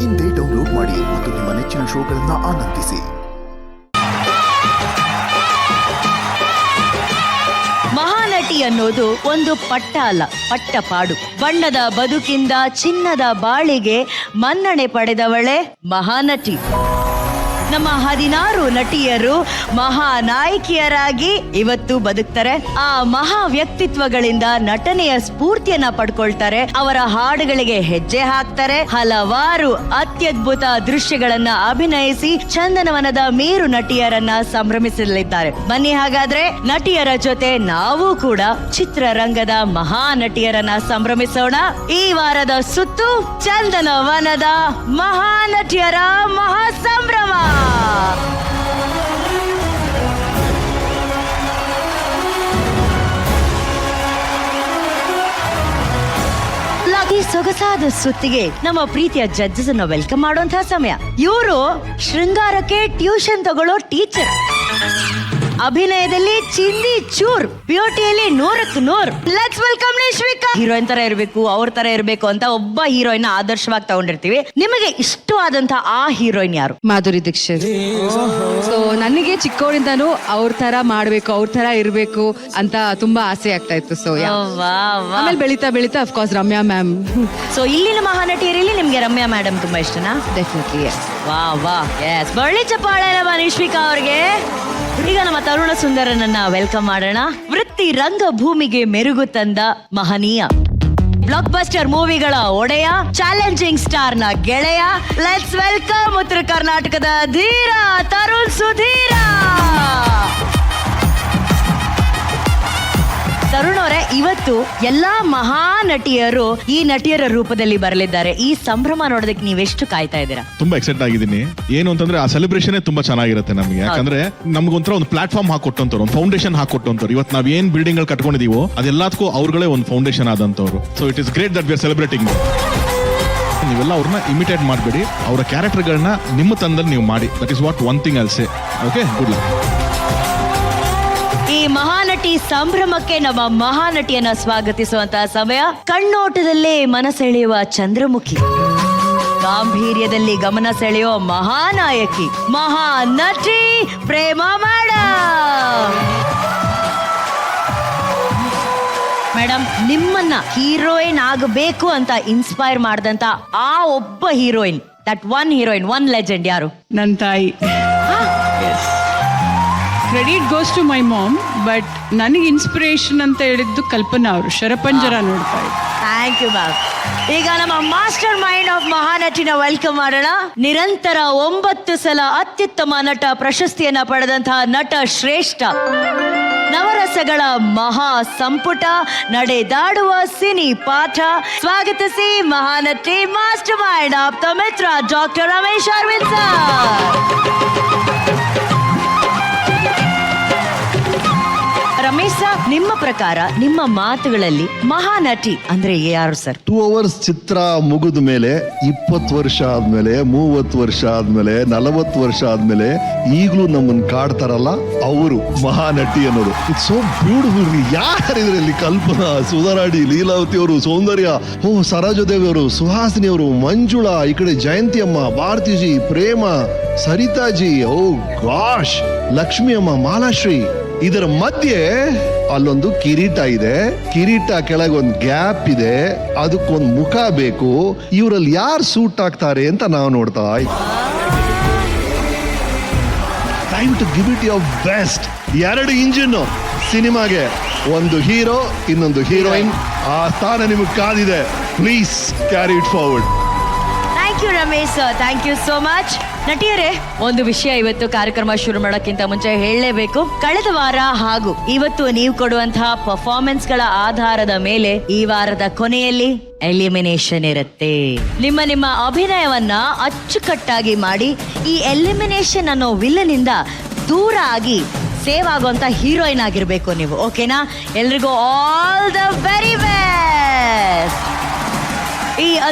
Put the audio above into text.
ಇಂದೇ ಡೌನ್ಲೋಡ್ ಮಾಡಿ ಮತ್ತು ನಿಮ್ಮ ನೆಚ್ಚಿನ ಶೋಗಳನ್ನು ಆನಂದಿಸಿ. ಮಹಾನಟಿ ಅನ್ನೋದು ಒಂದು ಪಟ್ಟ ಅಲ್ಲ, ಪಟ್ಟಪಾಡು. ಬಣ್ಣದ ಬದುಕಿಂದ ಚಿನ್ನದ ಬಾಳಿಗೆ ಮನ್ನಣೆ ಪಡೆದವಳೆ ಮಹಾನಟಿ. ನಮ್ಮ 16 ನಟಿಯರು ಮಹಾನಾಯಕಿಯರಾಗಿ ಇವತ್ತು ಬದುಕ್ತಾರೆ. ಆ ಮಹಾ ವ್ಯಕ್ತಿತ್ವಗಳಿಂದ ನಟನೆಯ ಸ್ಫೂರ್ತಿಯನ್ನ ಪಡ್ಕೊಳ್ತಾರೆ. ಅವರ ಹಾಡುಗಳಿಗೆ ಹೆಜ್ಜೆ ಹಾಕ್ತಾರೆ. ಹಲವಾರು ಅತ್ಯದ್ಭುತ ದೃಶ್ಯಗಳನ್ನ ಅಭಿನಯಿಸಿ ಚಂದನವನದ ಮೇರು ನಟಿಯರನ್ನ ಸಂಭ್ರಮಿಸಲಿದ್ದಾರೆ. ಬನ್ನಿ ಹಾಗಾದ್ರೆ ನಟಿಯರ ಜೊತೆ ನಾವು ಕೂಡ ಚಿತ್ರರಂಗದ ಮಹಾನಟಿಯರನ್ನ ಸಂಭ್ರಮಿಸೋಣ. ಈ ವಾರದ ಸುತ್ತು ಚಂದನವನದ ಮಹಾನಟಿಯರ ಮಹಾ ಸಂಭ್ರಮ. ಈ ಸೊಗಸಾದ ಸುತ್ತಿಗೆ ನಮ್ಮ ಪ್ರೀತಿಯ ಜಡ್ಜಸ್ ಅನ್ನ ವೆಲ್ಕಮ್ ಮಾಡುವಂತಹ ಸಮಯ. ಇವರು ಶೃಂಗಾರಕ್ಕೆ ಟ್ಯೂಷನ್ ತಗೊಳ್ಳೋ ಟೀಚರ್, ಅಭಿನಯದಲ್ಲಿ ಚಿಂದಿ ಚೂರ್, ಬ್ಯೂಟಿಯಲ್ಲಿ 100ಕ್ಕೆ 100. Let's welcome Nishvika. ಹೀರೋಯಿನ್ ತರ ಇರಬೇಕು, ಅವ್ರ ತರ ಇರಬೇಕು ಅಂತ ಒಬ್ಬ ಹೀರೋಯಿನ್ ಆದರ್ಶವಾಗಿ ತಗೊಂಡಿರ್ತೀವಿ. ನಿಮಗೆ ಇಷ್ಟವಾದಂತ ಆ ಹೀರೋಯಿನ್ ಯಾರು? ಮಾಧುರಿ ದೀಕ್ಷಿತ್. ಸೊ ನನಗೆ ಚಿಕ್ಕವರಿಂದಾನು ಅವ್ರ ತರ ಮಾಡ್ಬೇಕು, ಅವ್ರ ತರ ಇರ್ಬೇಕು ಅಂತ ತುಂಬಾ ಆಸೆ ಆಗ್ತಾ ಇತ್ತು. ಸೊ ಆಮೇಲೆ ಬೆಳೀತಾ ಬೆಳೀತಾ ಅಫ್ಕೋರ್ಸ್ ರಮ್ಯಾ ಮ್ಯಾಮ್. ಸೊ ಇಲ್ಲಿನ ಮಹಾನಟಿಯರಲ್ಲಿ ನಿಮ್ಗೆ ರಮ್ಯಾ ಮೇಡಮ್ ತುಂಬಾ ಇಷ್ಟನಾ? ಡೆಫಿನೆಟ್ಲಿ. ವಾ ಎಸ್, ಬಳ್ಳಿ ಚಪ್ಪಾಳೆ ನಿಶ್ವಿಕಾ ಅವ್ರಿಗೆ. ಈಗ ನಮ್ಮ ತರುಣ ಸುಂದರನನ್ನ ವೆಲ್ಕಮ್ ಮಾಡೋಣ. ವೃತ್ತಿ ರಂಗಭೂಮಿಗೆ ಮೆರುಗು ತಂದ ಮಹನೀಯ, ಬ್ಲಾಕ್ ಬಸ್ಟರ್ ಮೂವಿಗಳ ಒಡೆಯ, ಚಾಲೆಂಜಿಂಗ್ ಸ್ಟಾರ್ ನ ಗೆಳೆಯ. ಲೆಟ್ಸ್ ವೆಲ್ಕಮ್ ಉತ್ತರ ಕರ್ನಾಟಕದ ಧೀರ ತರುಣ್ ಸುಧೀರ. ತರುಣ್ ಅವರೇ, ಇವತ್ತು ಎಲ್ಲಾ ಮಹಾನಟಿಯರು ಈ ನಟಿಯರ ರೂಪದಲ್ಲಿ ಬರಲಿದ್ದಾರೆ. ಈ ಸಂಭ್ರಮ ನೋಡೋದಕ್ಕೆ ನೀವೆಷ್ಟು ಕಾಯ್ತಾ ಇದ್ದೀರಾ? ತುಂಬಾ ಎಕ್ಸೈಟ್ ಆಗಿದ್ದೀನಿ. ಏನು ಅಂತಂದ್ರೆ ಆ ಸೆಲೆಬ್ರೇಷನ್ ತುಂಬಾ ಚೆನ್ನಾಗಿರುತ್ತೆ ನಮಗೆ. ಯಾಕಂದ್ರೆ ನಮ್ಗೊಂಥರ ಒಂದು ಪ್ಲಾಟ್ಫಾರ್ಮ್ ಹಾಕೊಟ್ಟಂತವ್ರು, ಒಂದು ಫೌಂಡೇಶನ್ ಹಾಕೊಟ್ಟಂತವ್ರು. ಇವತ್ತು ನಾವ್ ಏನ್ ಬಿಲ್ಡಿಂಗ್ ಗಳು ಕಟ್ಕೊಂಡಿದೀವೋ ಅದೆಲ್ಲದಕ್ಕೂ ಅವ್ರುಗಳೇ ಒಂದು ಫೌಂಡೇಶನ್ ಆದಂತವ್ರು. So it is great that we are celebrating. ನೀವೆಲ್ಲ ಅವ್ರನ್ನ ಇಮಿಟೇಟ್ ಮಾಡಬೇಡಿ, ಅವರ ಕ್ಯಾರೆಕ್ಟರ್ಗಳನ್ನ ನಿಮ್ಮ ತಂದಲ್ಲಿ ನೀವು ಮಾಡಿ. That is what one thing I'll say. Okay, good luck. ಈ ಮಹಾನಟಿ ಸಂಭ್ರಮಕ್ಕೆ ನಮ್ಮ ಮಹಾನಟಿಯನ್ನ ಸ್ವಾಗತಿಸುವಂತಹ ಸಮಯ. ಕಣ್ಣೋಟದಲ್ಲೇ ಮನಸೆಳೆಯುವ ಚಂದ್ರಮುಖಿ, ಗಾಂಭೀರ್ಯದಲ್ಲಿ ಗಮನ ಸೆಳೆಯುವ ಮಹಾನಾಯಕಿ, ಮಹಾನಟಿ ಪ್ರೇಮ ಮೇಡಮ್. ಮೇಡಮ್, ನಿಮ್ಮನ್ನ ಹೀರೋಯಿನ್ ಆಗಬೇಕು ಅಂತ ಇನ್ಸ್ಪೈರ್ ಮಾಡಿದಂತ ಆ ಒಬ್ಬ heroine, that one heroine, one legend ಯಾರು? ನನ್ನ ತಾಯಿ. Credit goes to my mom, but ನನಗೆ ಇನ್ಸ್ಪಿರೇಷನ್ ಅಂತ ಹೇಳಿದ್ದು ಕಲ್ಪನಾ ಅವರು. ಶರಪಂಜರ ನೋಡ್ತಾ ಇದ್ರು. Thank you ma'am. ಈಗ ನಮ್ಮ ಮಾಸ್ಟರ್ ಮೈಂಡ್ ಆಫ್ ಮಹಾನಟಿನ ವೆಲ್ಕಮ್ ಮಾಡೋಣ. ನಿರಂತರ 9 ಸಲ ಅತ್ಯುತ್ತಮ ನಟ ಪ್ರಶಸ್ತಿಯನ್ನ ಪಡೆದಂತಹ ನಟ ಶ್ರೇಷ್ಠ, ನವರಸಗಳ ಮಹಾ ಸಂಪುಟ, ನಡೆದಾಡುವ ಸಿನಿ ಪಾಠ. ಸ್ವಾಗತಿಸಿ Mahanati master mind of the ಮಿತ್ರ doctor Ramesh Aravind sir. Ramesh sir, ನಿಮ್ಮ ಪ್ರಕಾರ, ನಿಮ್ಮ ಮಾತುಗಳಲ್ಲಿ ಮಹಾನಟಿ ಅಂದ್ರೆ ಯಾರು ಸರ್? 2 hours ಚಿತ್ರ ಮುಗಿದ ಮೇಲೆ 20 ವರ್ಷ ಆದ್ಮೇಲೆ, 30 ವರ್ಷ ಆದ್ಮೇಲೆ, 40 ವರ್ಷ ಆದ್ಮೇಲೆ ಈಗಲೂ ನಮ್ಮನ್ನ ಕಾಡ್ತಾರಲ್ಲ, ಅವರು ಮಹಾನಟಿ ಅನ್ನೋದು. It's so beautiful. ಯಾರಿದ್ರಲ್ಲಿ ಕಲ್ಪನಾ, ಸುಧಾರಾಡಿ, ಲೀಲಾವತಿ ಅವರು, ಸೌಂದರ್ಯ, ಸರೋಜಾದೇವಿ ಅವರು, ಸುಹಾಸಿನಿ ಅವರು, ಮಂಜುಳಾ, ಈ ಕಡೆ ಜಯಂತಿ ಅಮ್ಮ, ಭಾರತಿಜಿ, ಪ್ರೇಮ, ಸರಿತಾಜಿ, ಗಾಶ್, ಲಕ್ಷ್ಮಿ ಅಮ್ಮ, ಮಾಲಾಶ್ರೀ. ಇದರ ಮಧ್ಯೆ ಅಲ್ಲೊಂದು ಕಿರೀಟ ಇದೆ. ಕಿರೀಟ ಕೆಳಗೆ ಒಂದು ಗ್ಯಾಪ್ ಇದೆ, ಅದಕ್ಕೊಂದು ಮುಖ ಬೇಕು. ಇವರಲ್ಲಿ ಯಾರು ಸೂಟ್ ಆಗ್ತಾರೆ ಅಂತ ನಾವು ನೋಡ್ತಾ ಇದ್ದೀವಿ. Time to give it your best. 2 engine ಸಿನಿಮಾಗೆ, ಒಂದು ಹೀರೋ, ಇನ್ನೊಂದು ಹೀರೋಯಿನ್. ಆ ಸ್ಥಾನ ನಿಮಗೆ ಕಾದಿದೆ. Please carry it forward. Thank you Ramesh sir, thank you so much. ನಟಿಯರೇ, ಒಂದು ವಿಷಯ ಇವತ್ತು ಕಾರ್ಯಕ್ರಮ ಶುರು ಮಾಡೋಕ್ಕಿಂತ ಮುಂಚೆ ಹೇಳಲೇಬೇಕು. ಕಳೆದ ವಾರ ಹಾಗೂ ಇವತ್ತು ನೀವು ಕೊಡುವಂತಹ ಪರ್ಫಾರ್ಮೆನ್ಸ್ ಗಳ ಆಧಾರದ ಮೇಲೆ ಈ ವಾರದ ಕೊನೆಯಲ್ಲಿ ಎಲಿಮಿನೇಷನ್ ಇರುತ್ತೆ. ನಿಮ್ಮ ಅಭಿನಯವನ್ನ ಅಚ್ಚುಕಟ್ಟಾಗಿ ಮಾಡಿ ಈ ಎಲಿಮಿನೇಷನ್ ಅನ್ನೋ ವಿಲ್ಲನಿಂದ ದೂರ ಆಗಿ ಸೇವ್ ಆಗುವಂತ ಹೀರೋಯಿನ್ ಆಗಿರ್ಬೇಕು ನೀವು. ಓಕೆನಾ? ಎಲ್ರಿಗೂ ಆಲ್ ದ ವೆರಿ ಬೆಸ್ಟ್. ಈ